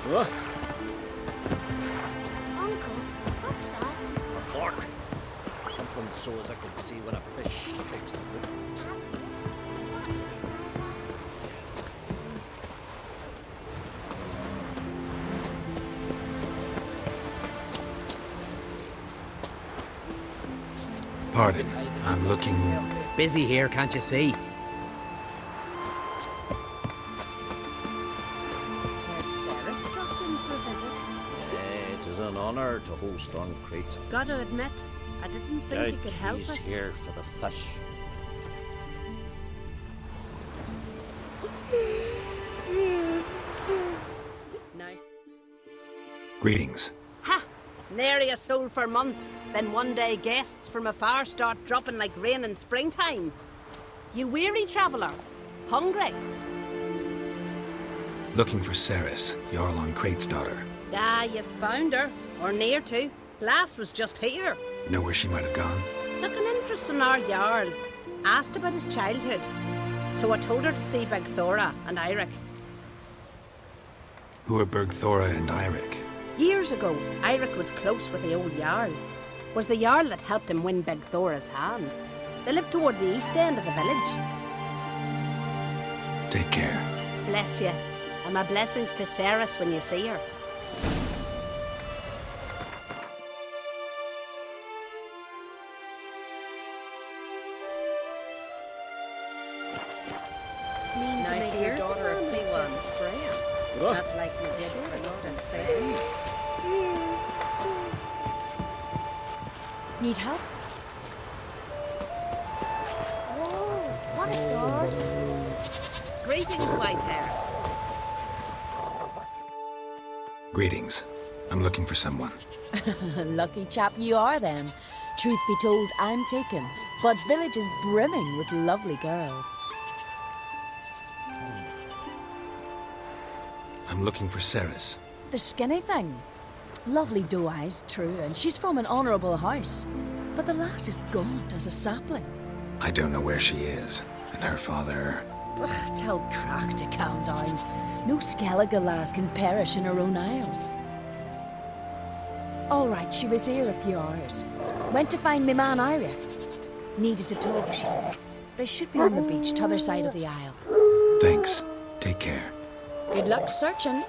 What? Uncle, what's that? A cork. Something so as I can see when a fish takes the hook. Pardon, I'm looking... Busy here, can't you see? Heard Sarah struck in for a visit. It is an honour to host on Crete. Gotta admit, I didn't think you could help He's us. here for the fish. Now, Greetings. ha! Nary a soul for months. Then one day guests from afar start dropping like rain in springtime. You weary traveller? Hungry? Looking for Ceres, Jarl on Crate's daughter. Ah, you found her. Or near to. Lass was just here. Know where she might have gone? Took an interest in our Jarl. Asked about his childhood. So I told her to see Big Thora and Eirik. Who are Bergthora and Eirik? Years ago, Eirik was close with the old Jarl. Was the Jarl that helped him win Big Thora's hand. They lived toward the east end of the village. Take care. Bless you. And my blessings to Ceres when you see her. Mean to make your daughter a priestess of prayer. What? Not like you did for Lotta's face. Need help? Whoa, what a sword. Greetings, white hair. Greetings. I'm looking for someone. Lucky chap you are then. Truth be told, I'm taken, but village is brimming with lovely girls. I'm looking for Ceres. The skinny thing. Lovely doe eyes, true, and she's from an honourable house. But the lass is gaunt as a sapling. I don't know where she is, and her father... Ugh, tell Crack to calm down. No Skellige lass can perish in her own isles. All right, she was here a few hours. Went to find me man Eirik. Needed to talk, she said. They should be on the beach, t'other side of the isle. Thanks. Take care. Good luck searching.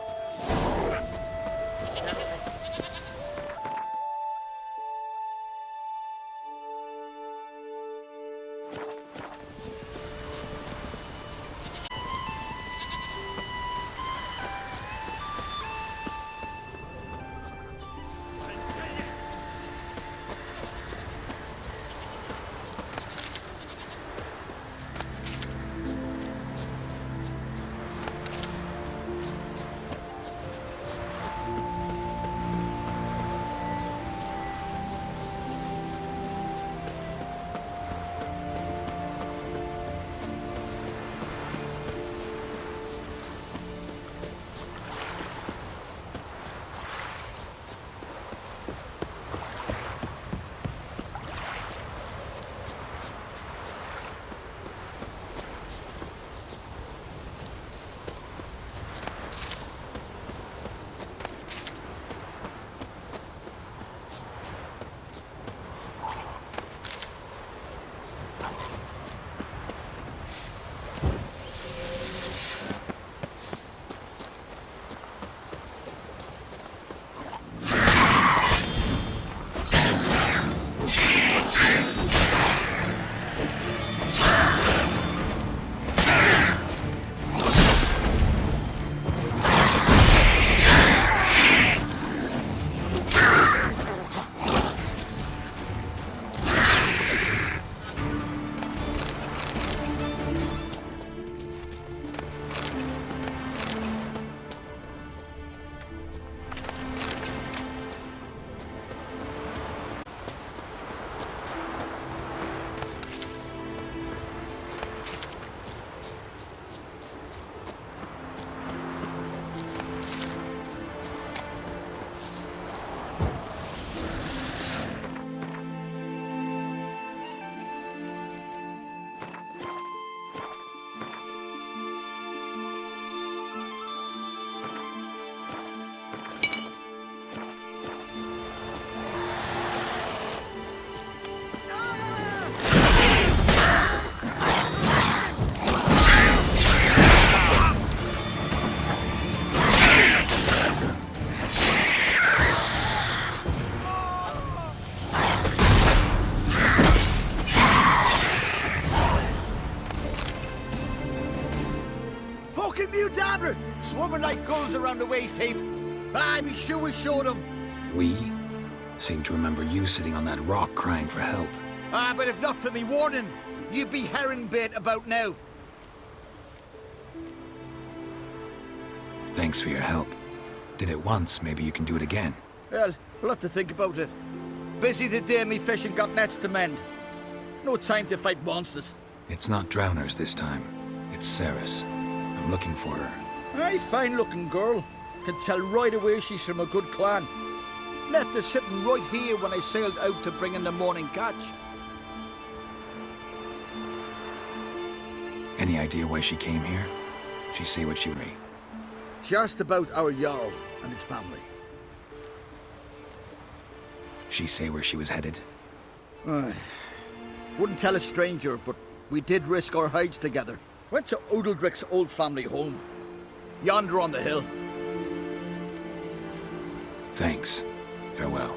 fucking mute dabbler! Swimming like gulls around the waist heap. Ah, be sure we showed them. We? Seem to remember you sitting on that rock crying for help. Ah, but if not for me warning, you'd be herring bait about now. Thanks for your help. Did it once, maybe you can do it again. Well, we'll have to think about it. Busy the day me fishing got nets to mend. No time to fight monsters. It's not drowners this time. It's Ceres. I'm looking for her. Aye, fine-looking girl. Can tell right away she's from a good clan. Left her sitting right here when I sailed out to bring in the morning catch. Any idea why she came here? She say what she may. She asked about our Jarl and his family. She say where she was headed? Wouldn't tell a stranger, but we did risk our hides together. Went to Odeldrick's old family home. Yonder on the hill. Thanks. Farewell.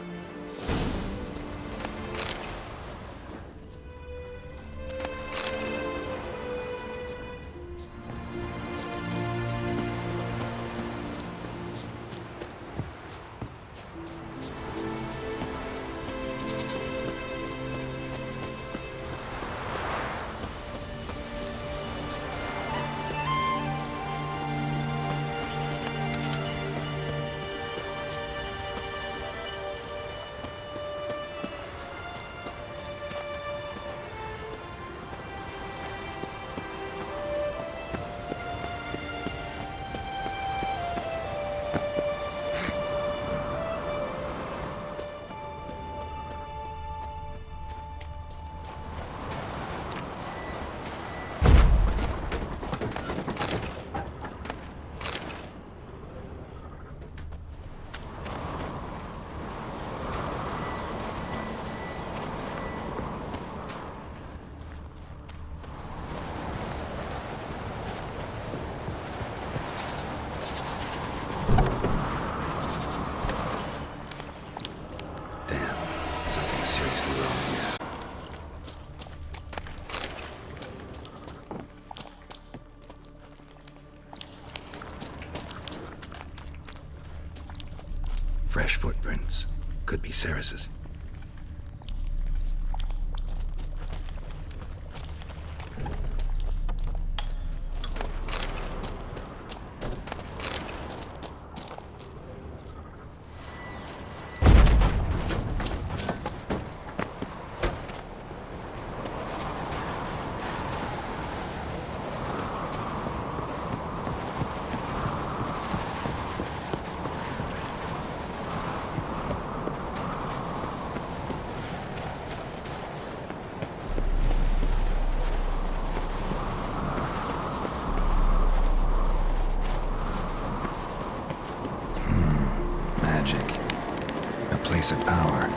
Seriously wrong here. Fresh footprints. Could be Ceres's. A place of power.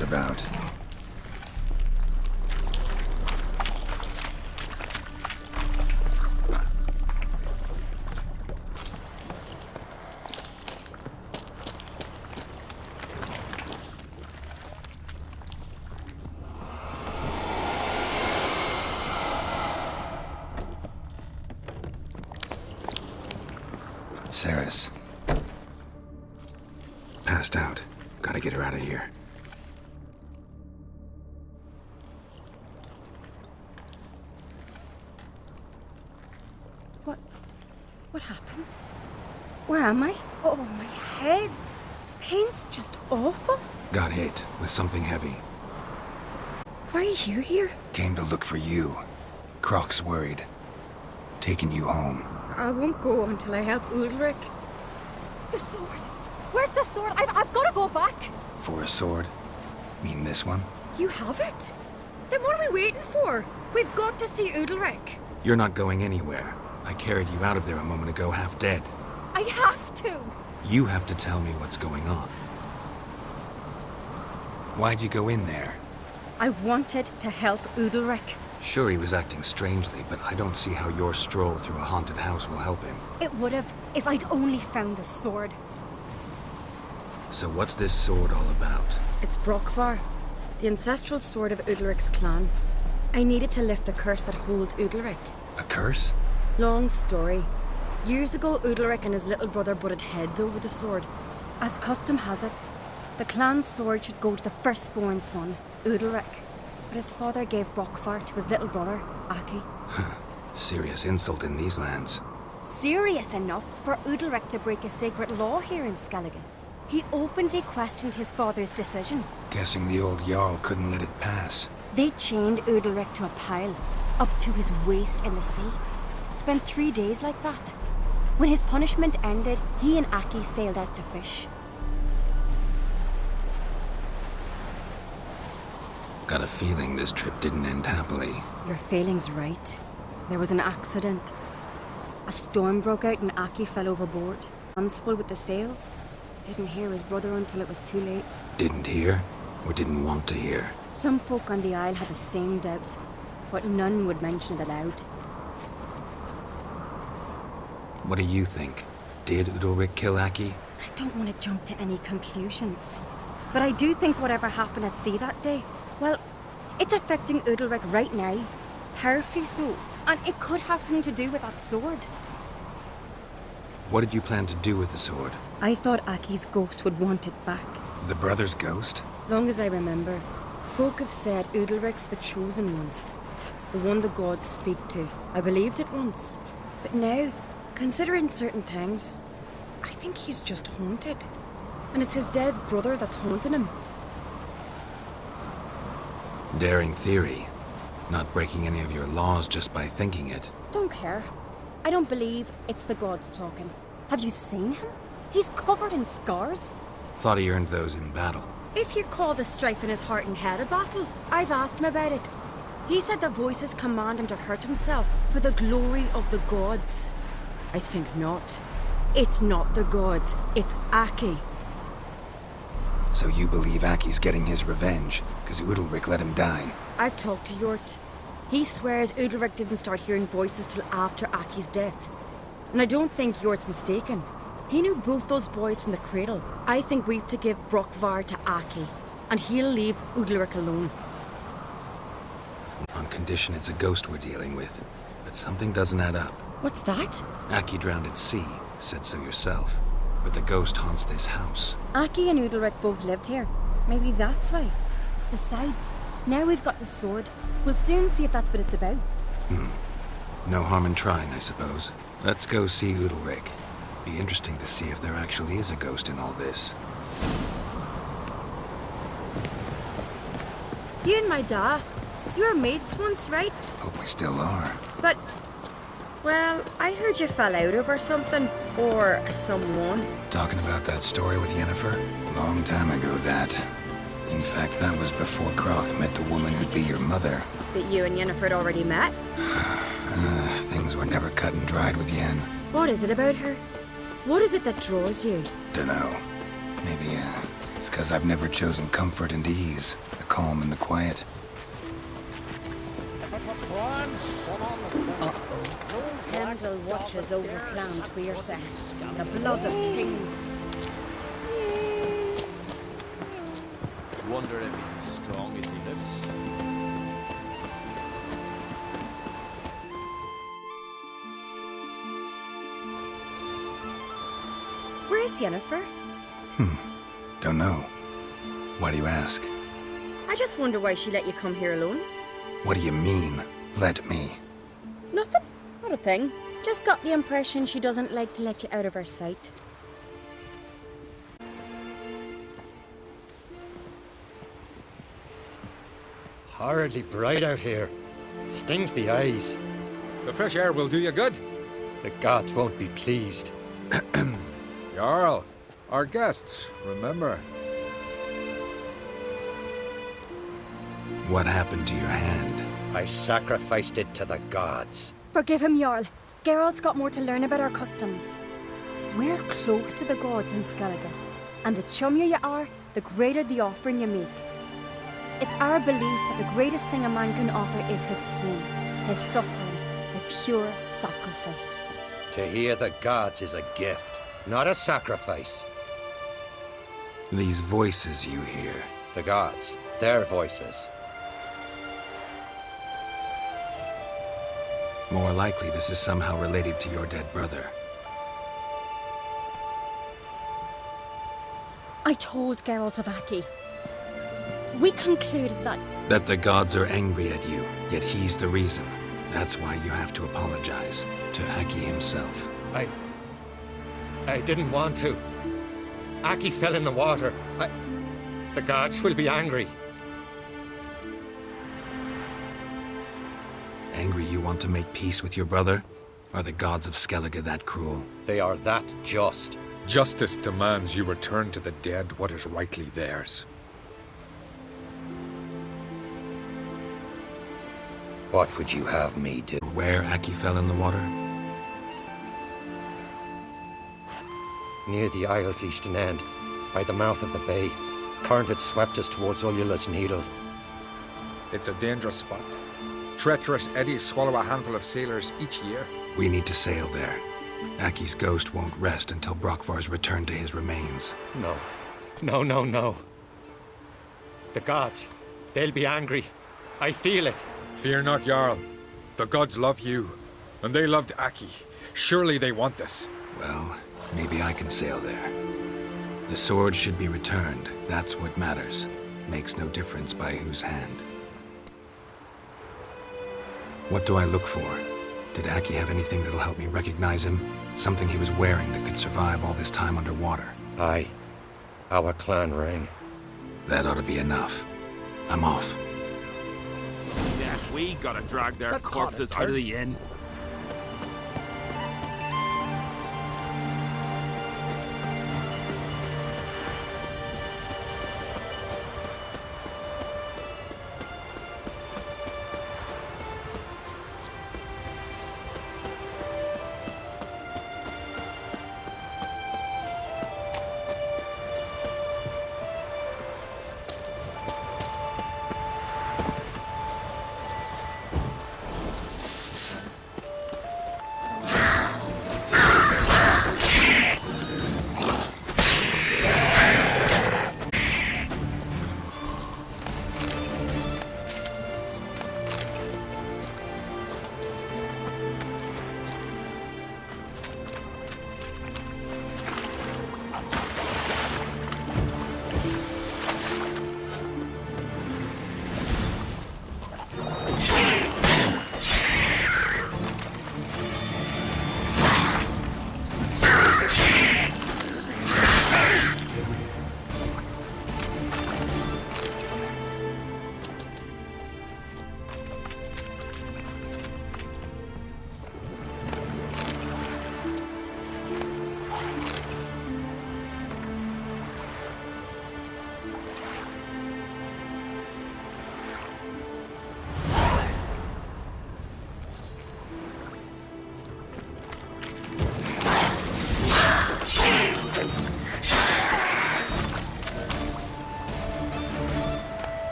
About. Ceres. Passed out. Gotta get her out of here. What happened? Where am I? Oh, my head. Pain's just awful. Got hit with something heavy. Why are you here? Came to look for you. Croc's worried. Taking you home. I won't go until I help Udalric. The sword! Where's the sword? I've got to go back! For a sword? Mean this one? You have it? Then what are we waiting for? We've got to see Udalric. You're not going anywhere. I carried you out of there a moment ago, half dead. I have to! You have to tell me what's going on. Why'd you go in there? I wanted to help Udalric. Sure, he was acting strangely, but I don't see how your stroll through a haunted house will help him. It would have if I'd only found the sword. So what's this sword all about? It's Brokvar, the ancestral sword of Udalric's clan. I needed to lift the curse that holds Udalric. A curse? Long story. Years ago, Udalric and his little brother butted heads over the sword. As custom has it, the clan's sword should go to the firstborn son, Udalric. But his father gave Brokvar to his little brother, Aki. Serious insult in these lands. Serious enough for Udalric to break a sacred law here in Skellige. He openly questioned his father's decision. Guessing the old Jarl couldn't let it pass. They chained Udalric to a pile, up to his waist in the sea. Spent 3 days like that. When his punishment ended, he and Aki sailed out to fish. Got a feeling this trip didn't end happily. Your feeling's right. There was an accident. A storm broke out and Aki fell overboard. Hands full with the sails. Didn't hear his brother until it was too late. Didn't hear? Or didn't want to hear? Some folk on the Isle had the same doubt, but none would mention it aloud. What do you think? Did Udalric kill Aki? I don't want to jump to any conclusions. But I do think whatever happened at sea that day, well, it's affecting Udalric right now. Powerfully so. And it could have something to do with that sword. What did you plan to do with the sword? I thought Aki's ghost would want it back. The brother's ghost? Long as I remember, folk have said Udalric's the chosen one. The one the gods speak to. I believed it once. But now, considering certain things, I think he's just haunted. And it's his dead brother that's haunting him. Daring theory. Not breaking any of your laws just by thinking it. Don't care. I don't believe it's the gods talking. Have you seen him? He's covered in scars. Thought he earned those in battle. If you call the strife in his heart and head a battle, I've asked him about it. He said the voices command him to hurt himself for the glory of the gods. I think not. It's not the gods, it's Aki. So you believe Aki's getting his revenge, because Udalric let him die? I've talked to Yort. He swears Udalric didn't start hearing voices till after Aki's death. And I don't think Yort's mistaken. He knew both those boys from the cradle. I think we've to give Brokvar to Aki, and he'll leave Udalric alone. On condition it's a ghost we're dealing with. But something doesn't add up. What's that? Aki drowned at sea, said so yourself. But the ghost haunts this house. Aki and Udalric both lived here. Maybe that's why. Besides, now we've got the sword. We'll soon see if that's what it's about. No harm in trying, I suppose. Let's go see Udalric. Be interesting to see if there actually is a ghost in all this. You and my da, you were mates once, right? Hope we still are. But, well, I heard you fell out over something. Or someone. Talking about that story with Yennefer? Long time ago, that. In fact, that was before Croc met the woman who'd be your mother. That you and Yennefer had already met? Things were never cut and dried with Yen. What is it about her? What is it that draws you? Dunno. Maybe, it's 'cause I've never chosen comfort and ease. The calm and the quiet. Heimdall watches over Clan Tuirse, the blood of kings. Wonder if he's as strong as he looks. Where's Yennefer? Don't know. Why do you ask? I just wonder why she let you come here alone. What do you mean, let me? Nothing. Not a thing. Just got the impression she doesn't like to let you out of her sight. Horridly bright out here. Stings the eyes. The fresh air will do you good. The gods won't be pleased. Jarl, our guests, remember. What happened to your hand? I sacrificed it to the gods. Forgive him, Jarl. Geralt's got more to learn about our customs. We're close to the gods in Skellige, and the chummier you are, the greater the offering you make. It's our belief that the greatest thing a man can offer is his pain, his suffering, the pure sacrifice. To hear the gods is a gift, not a sacrifice. These voices you hear. The gods, their voices. More likely this is somehow related to your dead brother. I told Geralt of Aki. We concluded that... That the gods are angry at you, yet he's the reason. That's why you have to apologize to Aki himself. I didn't want to. Aki fell in the water. The gods will be angry. Angry you want to make peace with your brother? Are the gods of Skellige that cruel? They are that just. Justice demands you return to the dead what is rightly theirs. What would you have me do? Where Aki fell in the water? Near the Isle's eastern end, by the mouth of the bay. Current had swept us towards Ullula's Needle. It's a dangerous spot. Treacherous eddies swallow a handful of sailors each year. We need to sail there. Aki's ghost won't rest until Brokvar's returned to his remains. No. No. The gods, they'll be angry. I feel it. Fear not, Jarl. The gods love you, and they loved Aki. Surely they want this. Well, maybe I can sail there. The sword should be returned. That's what matters. Makes no difference by whose hand. What do I look for? Did Aki have anything that'll help me recognize him? Something he was wearing that could survive all this time underwater? Aye. Our clan ring. That ought to be enough. I'm off. Yeah, we gotta drag their That caught corpses a out of turn. the inn.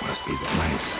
Must be the place.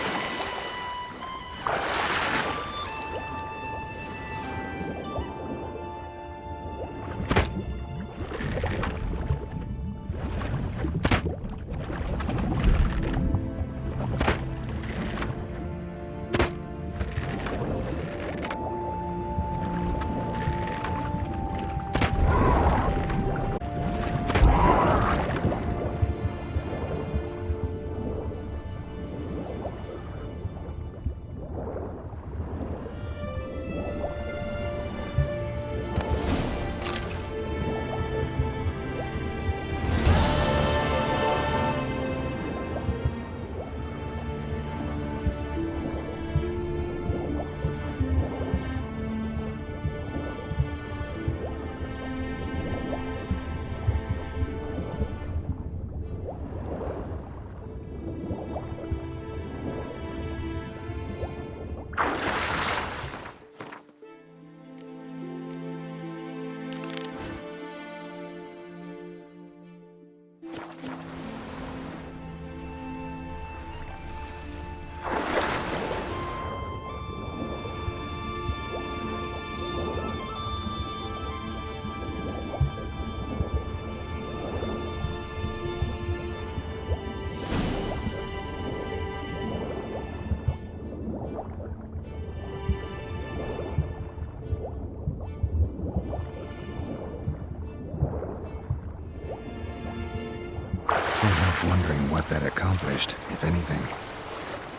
left wondering what that accomplished, if anything.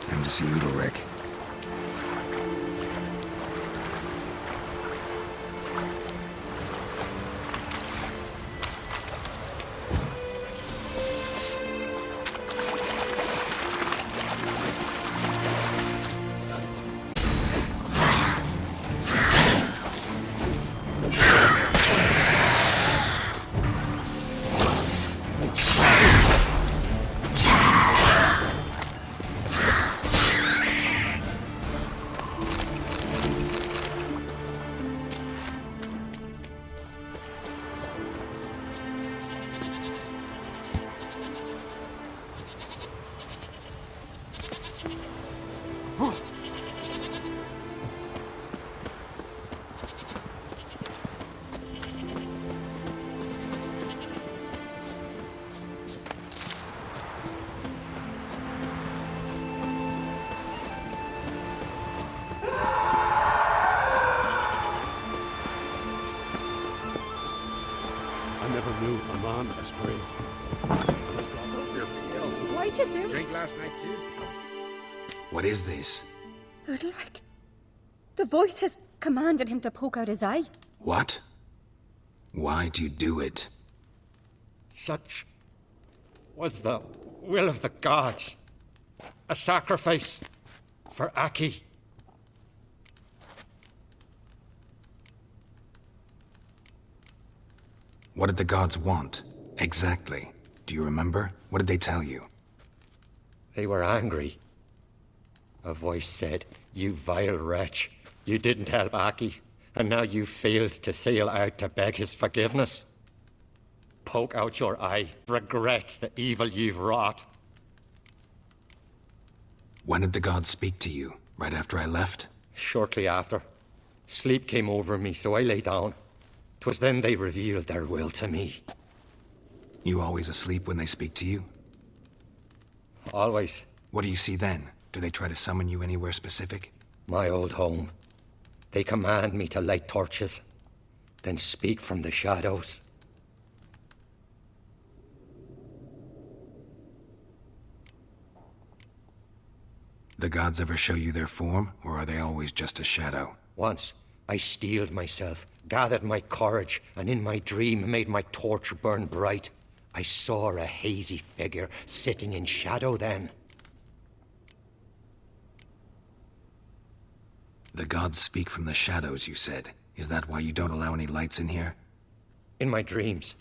Time to see Udalric. That's brave. Why'd you do Drink it? last night too. What is this? Udalric. The voice has commanded him to poke out his eye. What? Why'd you do it? Such was the will of the gods. A sacrifice for Aki. What did the gods want? Exactly. Do you remember? What did they tell you? They were angry. A voice said, "You vile wretch. You didn't help Aki, and now you failed to sail out to beg his forgiveness. Poke out your eye. Regret the evil you've wrought." When did the gods speak to you? Right after I left? Shortly after. Sleep came over me, so I lay down. 'Twas then they revealed their will to me. You always asleep when they speak to you? Always. What do you see then? Do they try to summon you anywhere specific? My old home. They command me to light torches, then speak from the shadows. The gods ever show you their form, or are they always just a shadow? Once, I steeled myself, gathered my courage, and in my dream made my torch burn bright. I saw a hazy figure sitting in shadow then. The gods speak from the shadows, you said. Is that why you don't allow any lights in here? In my dreams.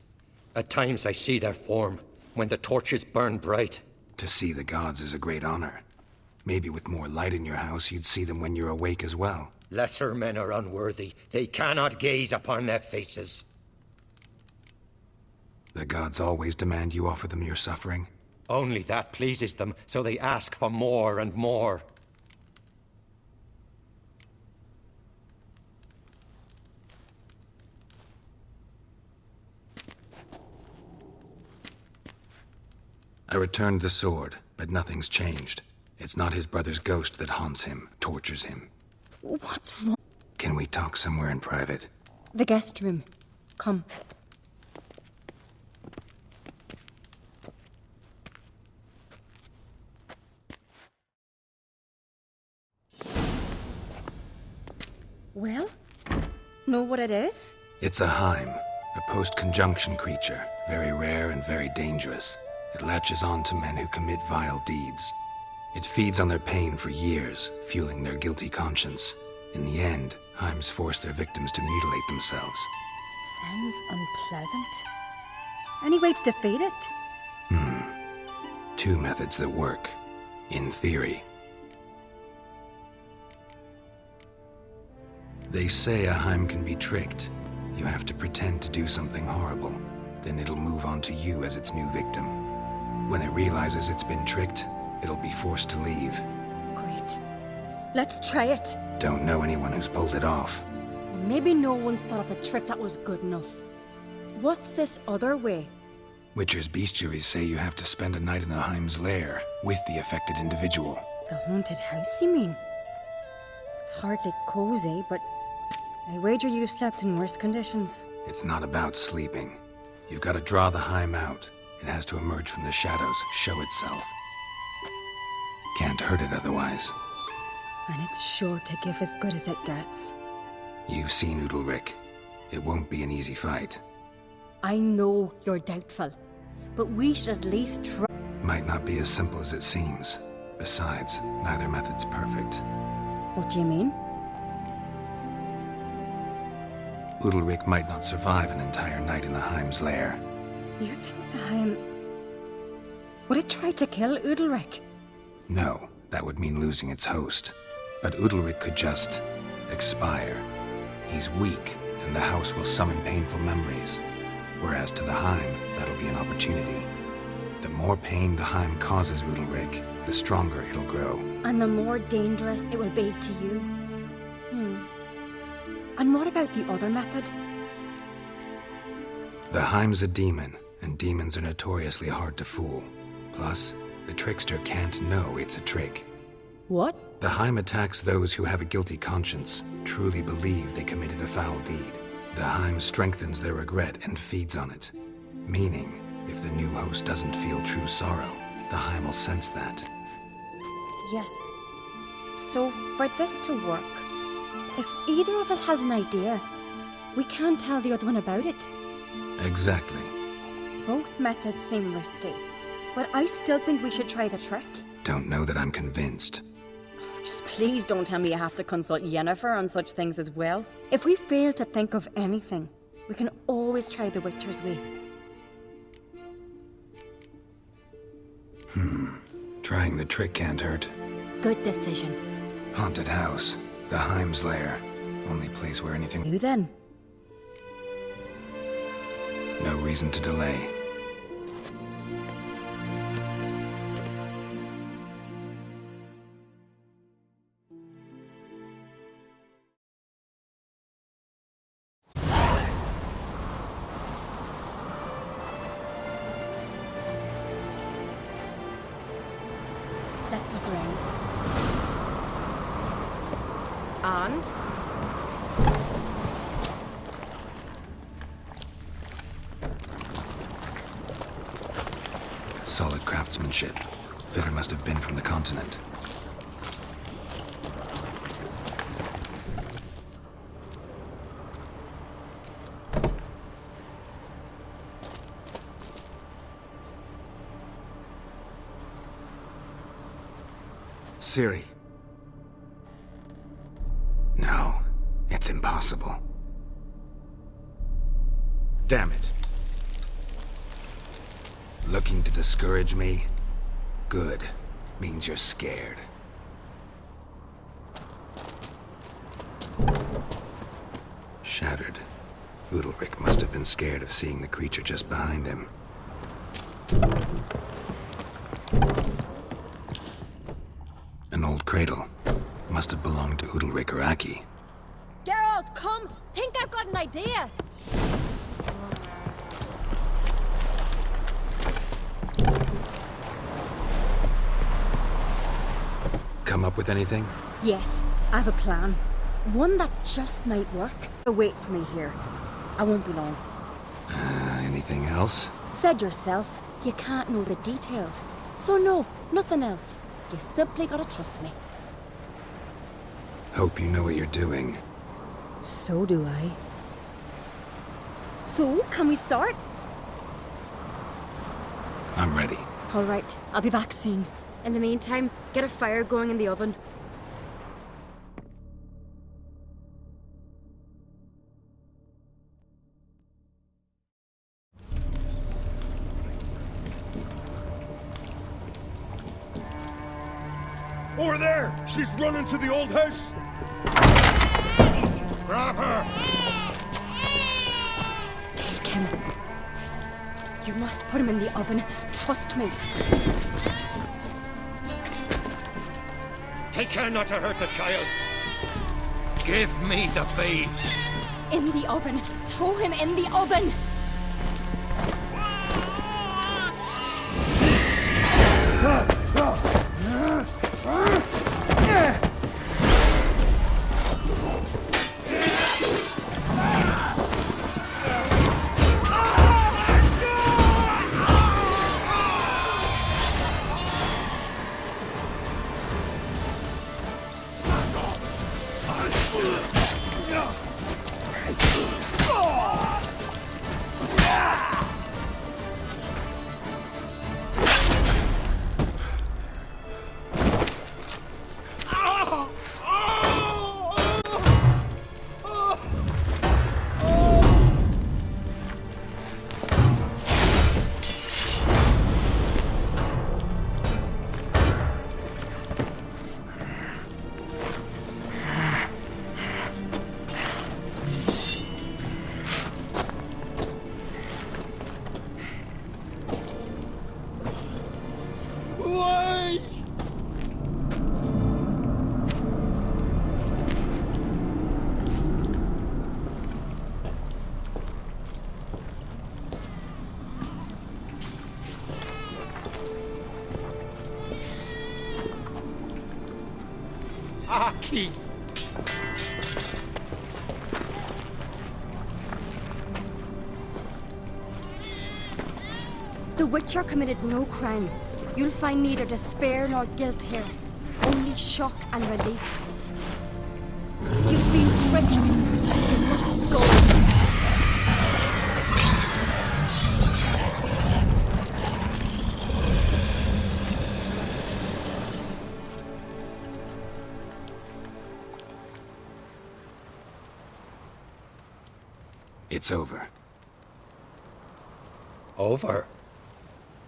At times I see their form, when the torches burn bright. To see the gods is a great honor. Maybe with more light in your house, you'd see them when you're awake as well. Lesser men are unworthy. They cannot gaze upon their faces. The gods always demand you offer them your suffering? Only that pleases them, so they ask for more and more. I returned the sword, but nothing's changed. It's not his brother's ghost that haunts him, tortures him. What's wrong? Can we talk somewhere in private? The guest room. Come. Well? Know what it is? It's a Heim, a post-conjunction creature, very rare and very dangerous. It latches on to men who commit vile deeds. It feeds on their pain for years, fueling their guilty conscience. In the end, Heims force their victims to mutilate themselves. Sounds unpleasant. Any way to defeat it? Two methods that work. In theory. They say a Heim can be tricked. You have to pretend to do something horrible. Then it'll move on to you as its new victim. When it realizes it's been tricked, it'll be forced to leave. Great. Let's try it. Don't know anyone who's pulled it off. Maybe no one's thought up a trick that was good enough. What's this other way? Witcher's bestiaries say you have to spend a night in the Heim's lair with the affected individual. The haunted house, you mean? It's hardly cozy, but I wager you've slept in worse conditions. It's not about sleeping. You've got to draw the Heim out. It has to emerge from the shadows, show itself. Can't hurt it otherwise. And it's sure to give as good as it gets. You've seen Udalryk. It won't be an easy fight. I know you're doubtful, but we should at least try. Might not be as simple as it seems. Besides, neither method's perfect. What do you mean? Udalryk might not survive an entire night in the Heim's lair. You think the Heim... Would it try to kill Udalryk? No, that would mean losing its host. But Udalryk could just... expire. He's weak, and the house will summon painful memories. Whereas to the Heim, that'll be an opportunity. The more pain the Heim causes Udalryk, the stronger it'll grow. And the more dangerous it will be to you. And what about the other method? The Heim's a demon, and demons are notoriously hard to fool. Plus, the trickster can't know it's a trick. What? The Heim attacks those who have a guilty conscience, truly believe they committed a foul deed. The Heim strengthens their regret and feeds on it. Meaning, if the new host doesn't feel true sorrow, the Heim will sense that. Yes. So, for this to work, if either of us has an idea, we can't tell the other one about it. Exactly. Both methods seem risky, but I still think we should try the trick. Don't know that I'm convinced. Just please don't tell me you have to consult Yennefer on such things as well. If we fail to think of anything, we can always try the Witcher's way. Trying the trick can't hurt. Good decision. Haunted house. The Heim's lair. Only place where anything... You then? No reason to delay. Let's look around. And? Solid craftsmanship. Fitter must have been from the continent. Ciri. No, it's impossible. Damn it. Looking to discourage me? Good. Means you're scared. Shattered. Udalryk must have been scared of seeing the creature just behind him. An old cradle. Must have belonged to Udalryk or Aki. Geralt, come! Think I've got an idea! Come up with anything? Yes, I have a plan. One that just might work. Wait for me here. I won't be long. Anything else? Said yourself, you can't know the details. So no, nothing else. You simply gotta trust me. Hope you know what you're doing. So do I. So, can we start? I'm ready. All right, I'll be back soon. In the meantime, get a fire going in the oven. Over there! She's running to the old house! Grab her! Take him. You must put him in the oven. Trust me. Take care not to hurt the child. Give me the babe. In the oven. Throw him in the oven. Aki! The Witcher committed no crime. You'll find neither despair nor guilt here. Only shock and relief. You've been tricked. You must go. It's over. Over?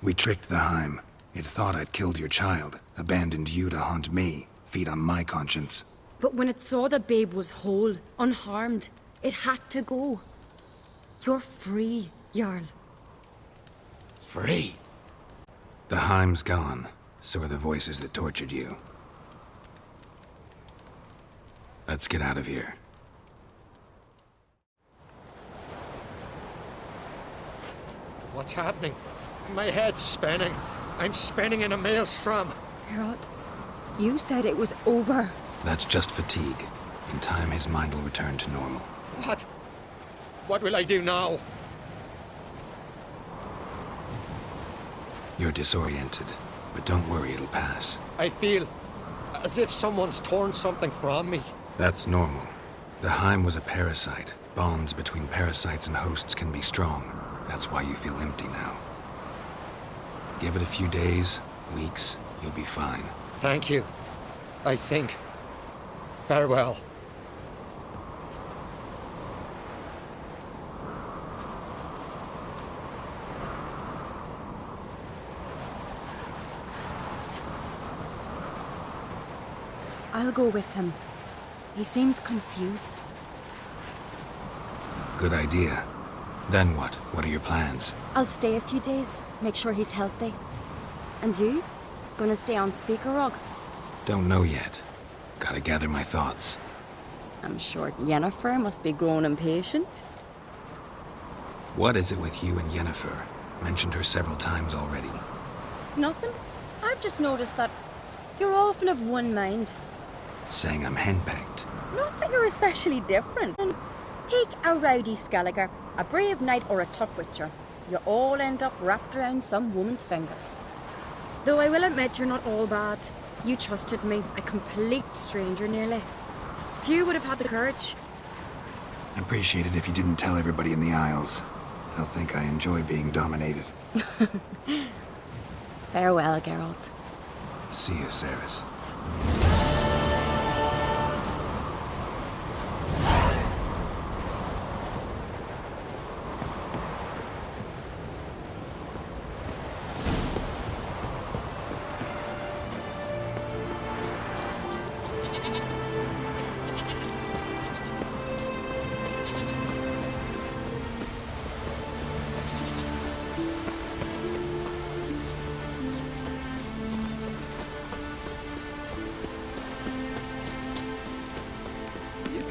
We tricked the Heim. It thought I'd killed your child, abandoned you to haunt me, feed on my conscience. But when it saw the babe was whole, unharmed, it had to go. You're free, Jarl. Free? The Heim's gone, so are the voices that tortured you. Let's get out of here. What's happening? My head's spinning. I'm spinning in a maelstrom. Geralt, you said it was over. That's just fatigue. In time, his mind will return to normal. What? What will I do now? You're disoriented, but don't worry, it'll pass. I feel as if someone's torn something from me. That's normal. The Heim was a parasite. Bonds between parasites and hosts can be strong. That's why you feel empty now. Give it a few days, weeks, you'll be fine. Thank you. I think. Farewell. I'll go with him. He seems confused. Good idea. Then what? What are your plans? I'll stay a few days, make sure he's healthy. And you? Gonna stay on Speaker Rog? Don't know yet. Gotta gather my thoughts. I'm sure Yennefer must be growing impatient. What is it with you and Yennefer? Mentioned her several times already. Nothing. I've just noticed that you're often of one mind. Saying I'm henpecked. Not that you're especially different. And take a rowdy Skelliger, a brave knight or a tough witcher. You all end up wrapped around some woman's finger. Though I will admit you're not all bad. You trusted me, a complete stranger nearly. Few would have had the courage. I'd appreciate it if you didn't tell everybody in the Isles. They'll think I enjoy being dominated. Farewell, Geralt. See you, Cerys.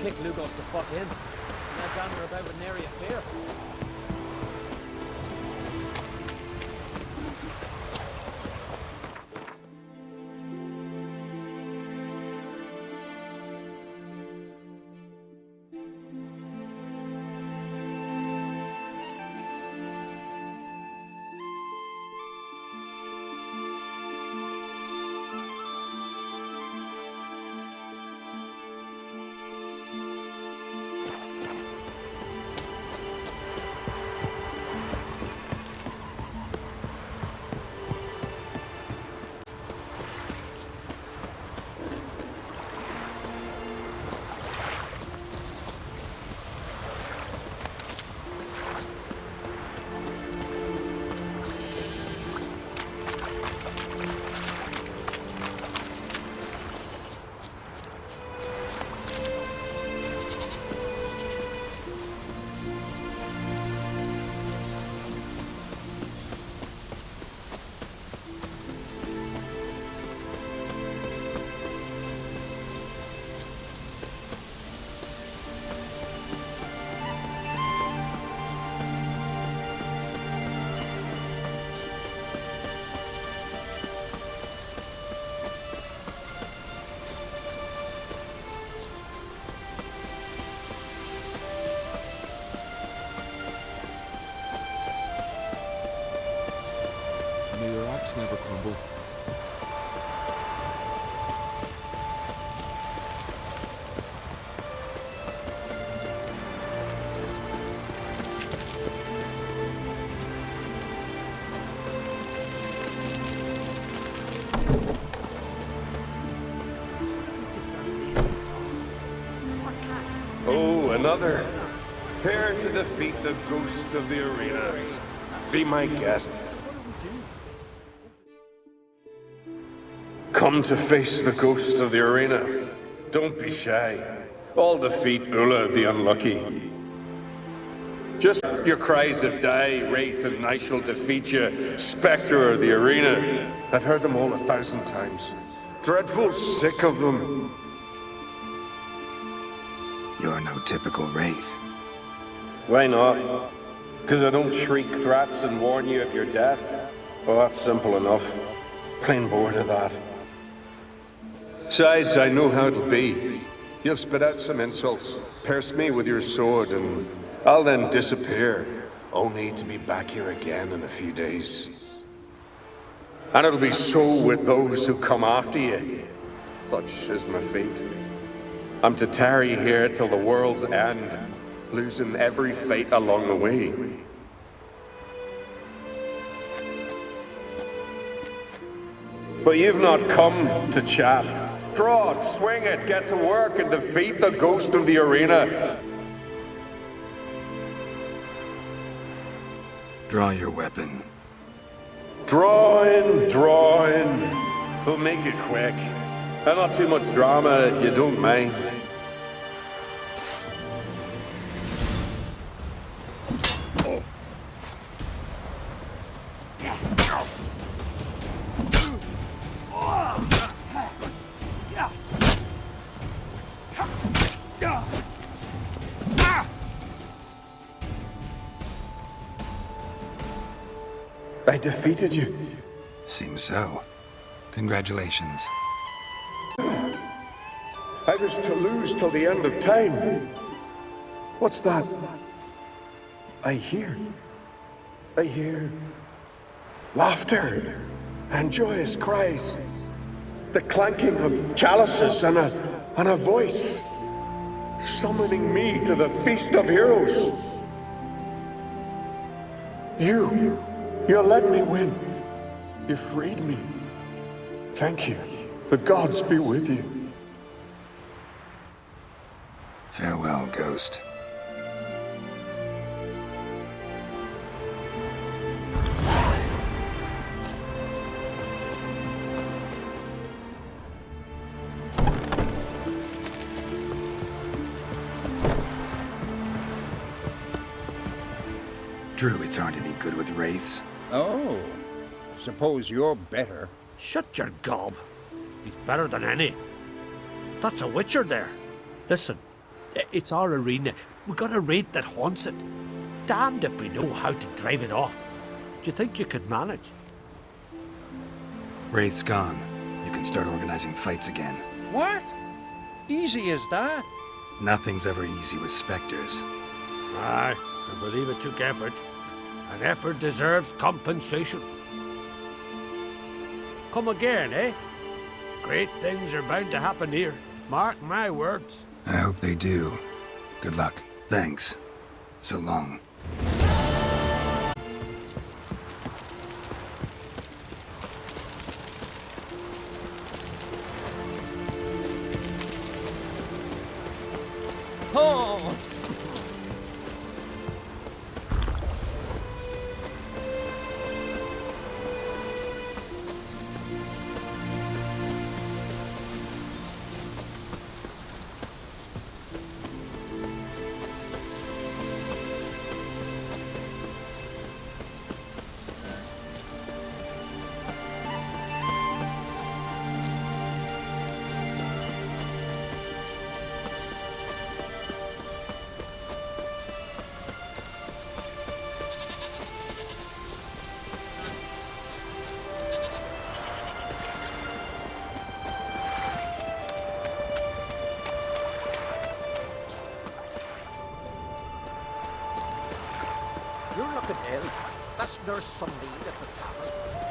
Kick Lugos the fuck in. Now down her about with nary a fear. rocks never crumble. Oh, another. Prepare to defeat the ghost of the arena. Be my guest. Come to face the ghost of the arena. Don't be shy. I'll defeat Ulla the Unlucky. Just your cries of die, Wraith, and I shall defeat you, Spectre of the arena. I've heard them all 1,000 times. Dreadful sick of them. You're no typical Wraith. Why not? Because I don't shriek threats and warn you of your death? Well, that's simple enough. Plain bored of that. Besides, I know how it'll be. You'll spit out some insults, pierce me with your sword, and I'll then disappear, only to be back here again in a few days. And it'll be so with those who come after you. Such is my fate. I'm to tarry here till the world's end, losing every fate along the way. But you've not come to chat. Draw it, swing it, get to work and defeat the ghost of the arena. Draw your weapon. Draw in. We'll make it quick. And not too much drama if you don't mind. I defeated you. Seems so. Congratulations. I was to lose till the end of time. What's that? I hear laughter and joyous cries. The clanking of chalices and a voice summoning me to the feast of heroes. You let me win. You freed me. Thank you. The gods be with you. Farewell, Ghost. Druids aren't any good with wraiths. Oh, suppose you're better. Shut your gob. He's better than any. That's a witcher there. Listen, it's our arena. We got a raid that haunts it. Damned if we know how to drive it off. Do you think you could manage? Wraith's gone. You can start organizing fights again. What? Easy as that? Nothing's ever easy with specters. Aye, I believe it took effort. And effort deserves compensation. Come again, eh? Great things are bound to happen here. Mark my words. I hope they do. Good luck. Thanks. So long. Oh! You're looking ill. That's Nurse Sunday at the tavern.